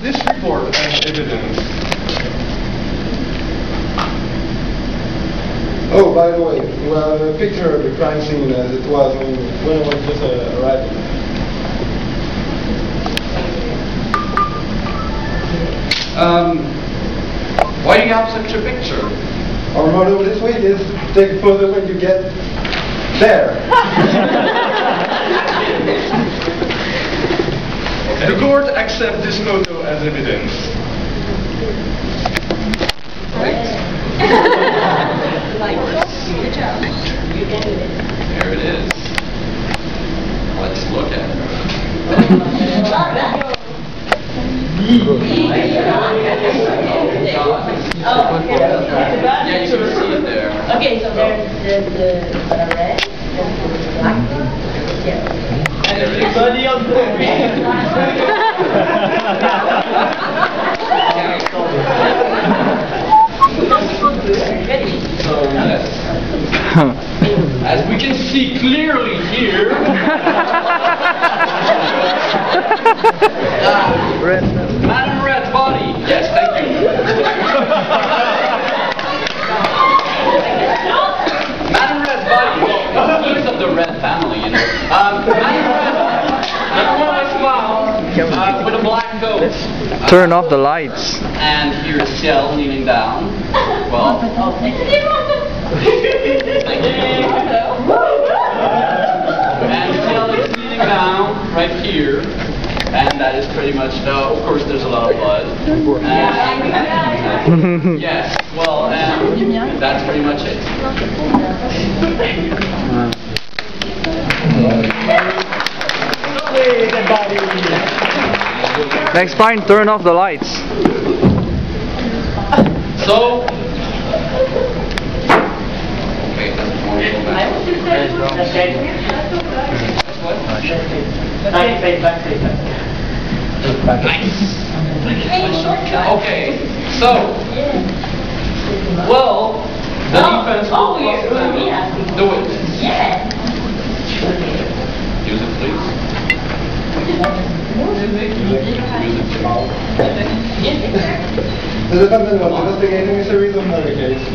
This report as evidence. Oh, by the way, well, a picture of the crime scene as it was when it was just arriving. Why do you have such a picture? Our motto this week is take a photo when you get there. The court accepts this photo as evidence. Right? There it is. Let's look at it. Yeah, you can see it there. Okay, so there's the red, the black, yeah. There it is. So, yes. As we can see clearly here, Madam Red's body. Yes, thank you. Madam Red's body. Well, he's of the Red family, you know. Madam Red was found with a black coat. Turn off the lights. And here is Ciel kneeling down. Well. And Ciel is kneeling down right here. And that is pretty much, of course there's a lot of blood. And, yes, well, and that's pretty much it. Next time, turn off the lights. So, okay, that's nice. Okay, so, well, the defense will do it. Use it, please. The defendant was investigating a series of murder cases.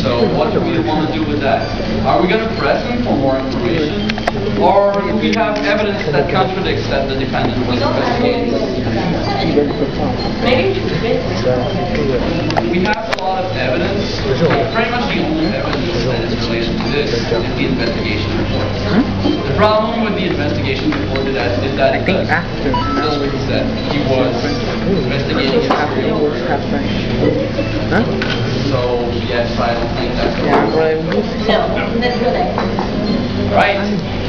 So what do we want to do with that? Are we going to press him for more information? Or do we have evidence that contradicts that the defendant was investigating? We have a lot of evidence. Pretty much the only evidence that is related to this is the investigation report. The problem with the investigation report is that it does that he was investigating a serial murder. So yes, I don't think that's correct. Right.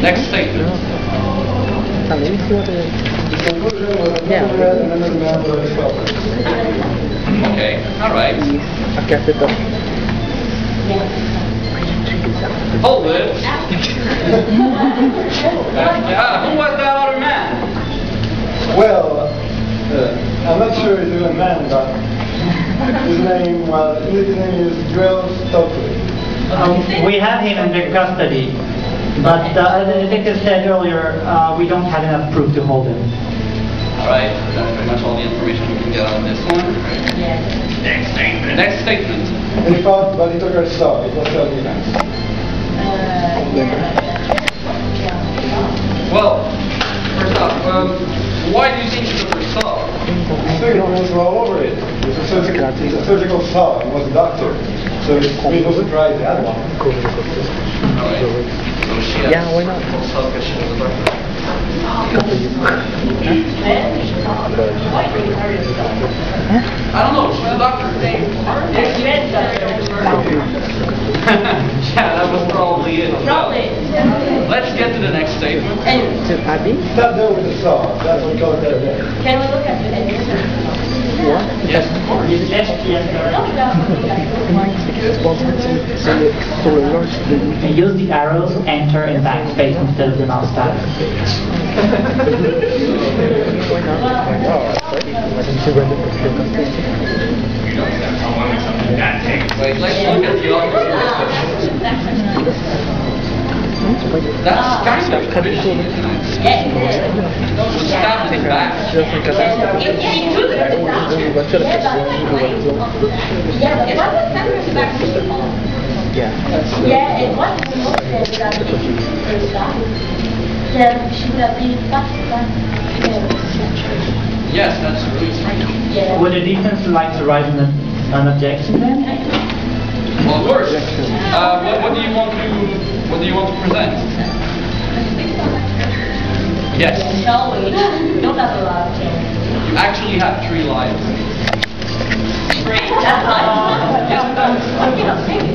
Next statement. Okay. All right. Hold it. Who was that other man? Well, I'm not sure he's a man, but his name is Joel Stokely. We have him under custody, but as the detective said earlier, we don't have enough proof to hold him. Alright, that's pretty much all the information we can get on this one. Next statement. Next statement. He fought, but he took her saw. It was self-defense. Well, first off, why do you think he took her saw? The fingerprints were all over it. It's a surgical saw. He was a doctor. So it's no surprise he had one. Alright. So she has why not? I don't know, she's a doctor. Yeah, that was probably it. Let's get to the next statement. Stop there with the saw. That's what goes there. Can we look at the Yes, of course. And use the arrows, enter, and backspace instead of the mouse tab. Wait, let's look at the other. That's kind of fishy, isn't it? Yeah, it is. Was stabbed in the back. Yeah, but what was that? Yeah, it was the most that first time. Yeah, she would have been faster. Yes, that's really strange. Yeah. Would the defense like to raise an objection then? Well, of course. What do you want to present? Yes. No, we don't have a lot of time. You actually have 3 lives. Great. That's fine. Yes, it does. Okay, I'll take it.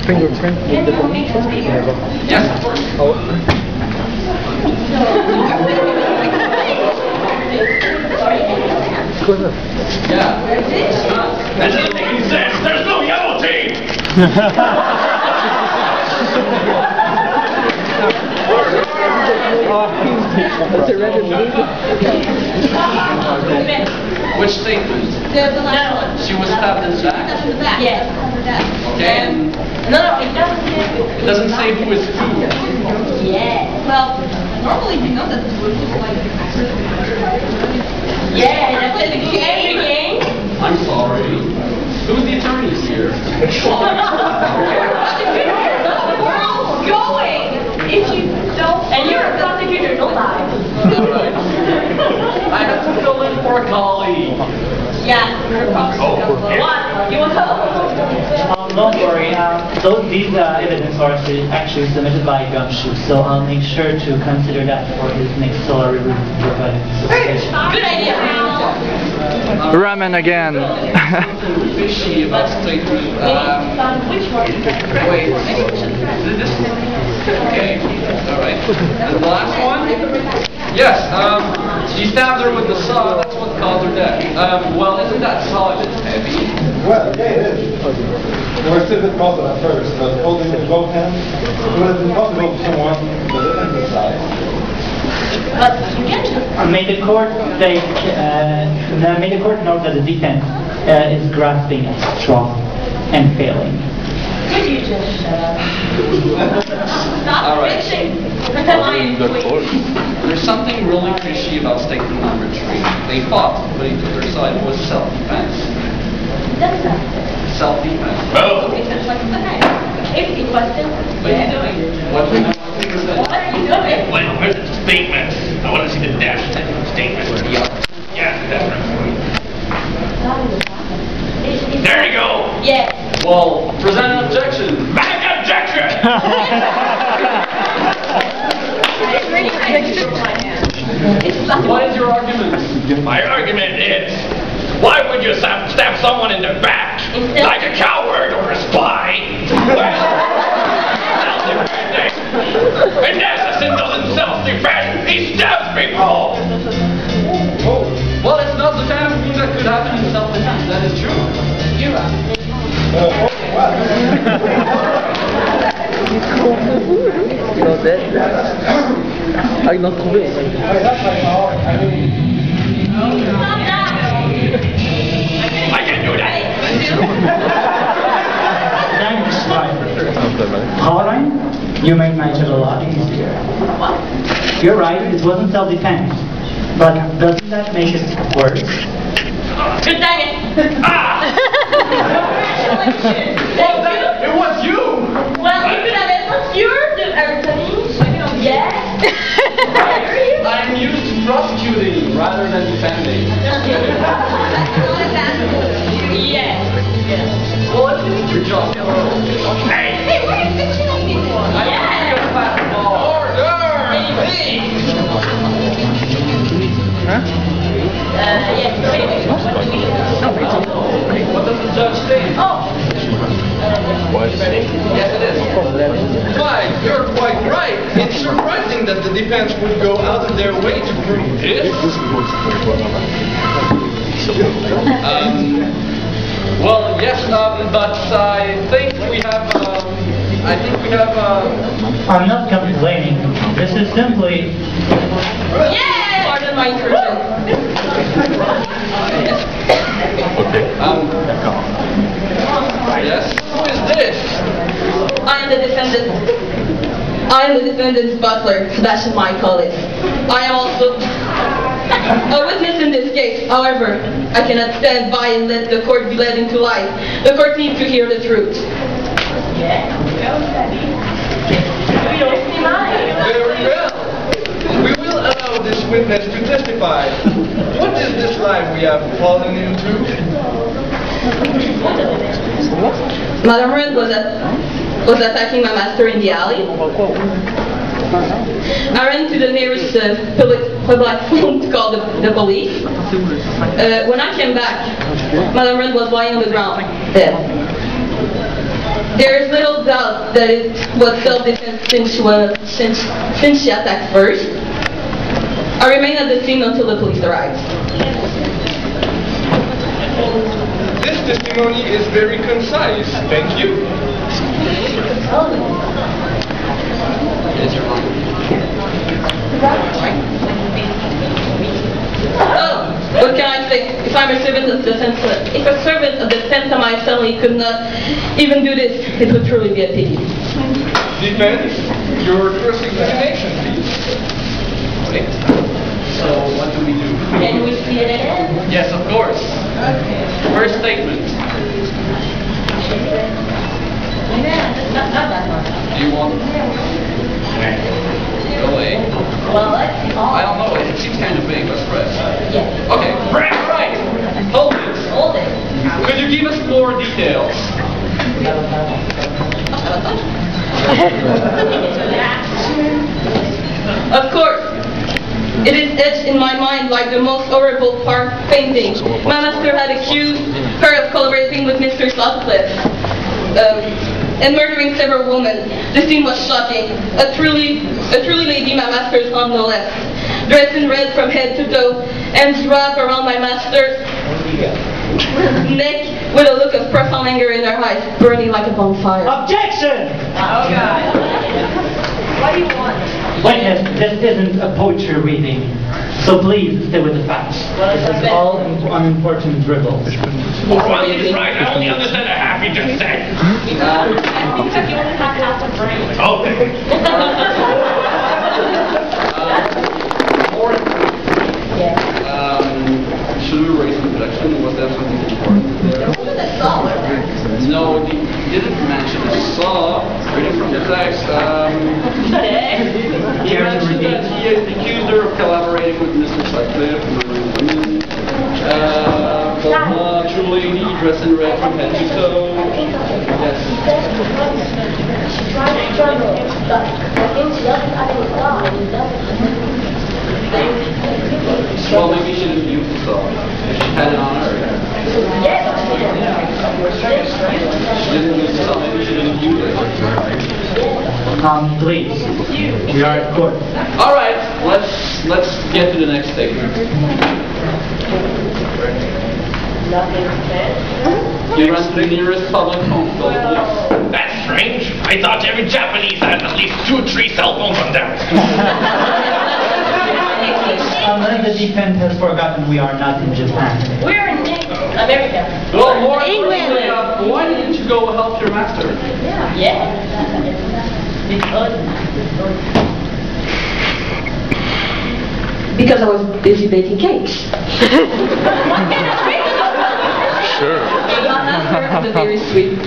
Fingerprint with the bomb? Yes, of course. Yeah. That doesn't make any sense. There's no yellow tape. That's a red and blue. Which statement? The last one. She was stabbed in the back. Yes. Okay, and No, it doesn't say. it doesn't say who is who. Yeah. Well, normally we know that this would look like. Yeah, that's in the game. I'm sorry. Who's the attorneys here? Where is the world going? If you don't, and you're a prosecutor, don't lie. Alright. I have to fill in for a colleague. Yeah, you're a prosecutor. What? You want to? Don't worry. These evidence are actually submitted by Gumshoe, so I'll make sure to consider that for his next solar review. Good idea. Ramen again. Fishy about statement. Which one? Wait, this one? Okay, alright. And the last one? Yes, she stabbed her with the saw, that's what caused her death. Well, isn't that saw a bit heavy? Well, yeah, it is. It was still a bit puzzled at first, but holding with both hands, it would have been possible for someone on the defensive side. But you get to. May the court note that the defense is grasping at straw and failing. Could you just shut up? Stop Alright. bitching. There's something really fishy about statement number 3. They fought, but he took their side. It was self-defense. Self-defense. Oh. If it was still. What are you doing? What are you doing? What are you doing? Well, where's the statement? I want to see the dash statement. Yeah, that's right. There you go. Yeah. Well, present an objection. Back objection. What is your argument? My argument is, why would you stab someone in the back like a coward or a spy? An assassin doesn't self-defend, he stabs people! Well, it's not the kind of thing that could happen in self-defense. That is true. You're right. Not dead. Ah, ils l'ont trouvé. I can do that! Thanks, Caroline, you made my job a lot easier. You're right, it wasn't self-defense. But doesn't that make it worse? Good dang it. Congratulations. Thank you. It was you! Well, you could have answered yours, everybody. Yeah. I'm used to prosecuting rather than defending. Yes. Well, let's do your job. Hey, what are you bitching at me for? I'm gonna pass the ball. Order! Huh? Yes. What does the judge say? Oh. Yes, it is. Fine, you're quite right. It's surprising that the defense would go out of their way to prove this. Well, yes, but I think we have. I'm not complaining. This is simply... Yeah. my intrusion. Yes? Who is this? I am the defendant's butler, Sebastian Michaelis. I am also a witness in this case. However, I cannot stand by and let the court be led into lies. The court needs to hear the truth. Very well. We will allow this witness to testify. What is this lie we have fallen into? Madame Red was attacking my master in the alley. I ran to the nearest public phone to call the police. When I came back, Madame Red was lying on the ground, dead. There is little doubt that it was self-defense since she attacked first. I remained at the scene until the police arrived. This testimony is very concise. Thank you. Yes, Your Honor. Oh, what can I say? If I'm a servant of the my family could not even do this, it would truly be a pity. Defense, your first examination, please. Okay. So, what do we do? Can we see it again? Yes, of course. First statement. Not that one. Do you want go away? Well, let's see. I don't know. It seems kind of big. Let's press. Yes. Okay. Right. Hold it. Hold it. Could you give us more details? Of course. It is etched in my mind like the most horrible part painting. My master had accused her of collaborating with Mr. Sutcliffe and murdering several women. The scene was shocking. A truly lady, my master's aunt no less. Dressed in red from head to toe, hands wrapped around my master's neck with a look of profound anger in her eyes, burning like a bonfire. Objection! Oh, God. What do you want? Witness, this isn't a poetry reading, so please stay with the facts. This is all unimportant dribbles. Well, he's right. I only understand a half he just said. Because you only have half a brain. Okay. Should we raise the production? Was that something important? No, he didn't mention a saw. Reading from the text, he mentioned that he accused her of collaborating with Mr. Sutcliffe, murdering women. True lady dressed in red from head to toe. Yes. She tried to struggle, but I think she doesn't have any saw, and he doesn't. Well, maybe she didn't use the saw. She had it on her. Yes. She didn't use the saw. Maybe she didn't use it. Please. We are at court. All right. Let's get to the next statement. He ran to the nearest public phone call. That's strange. I thought every Japanese had at least 2 or 3 cell phones on them. Unless the defense has forgotten we are not in Japan. We're in America. Well, more importantly, why didn't you go help your master? Yeah. Because I was busy baking cakes. Sure. My master had a very sweet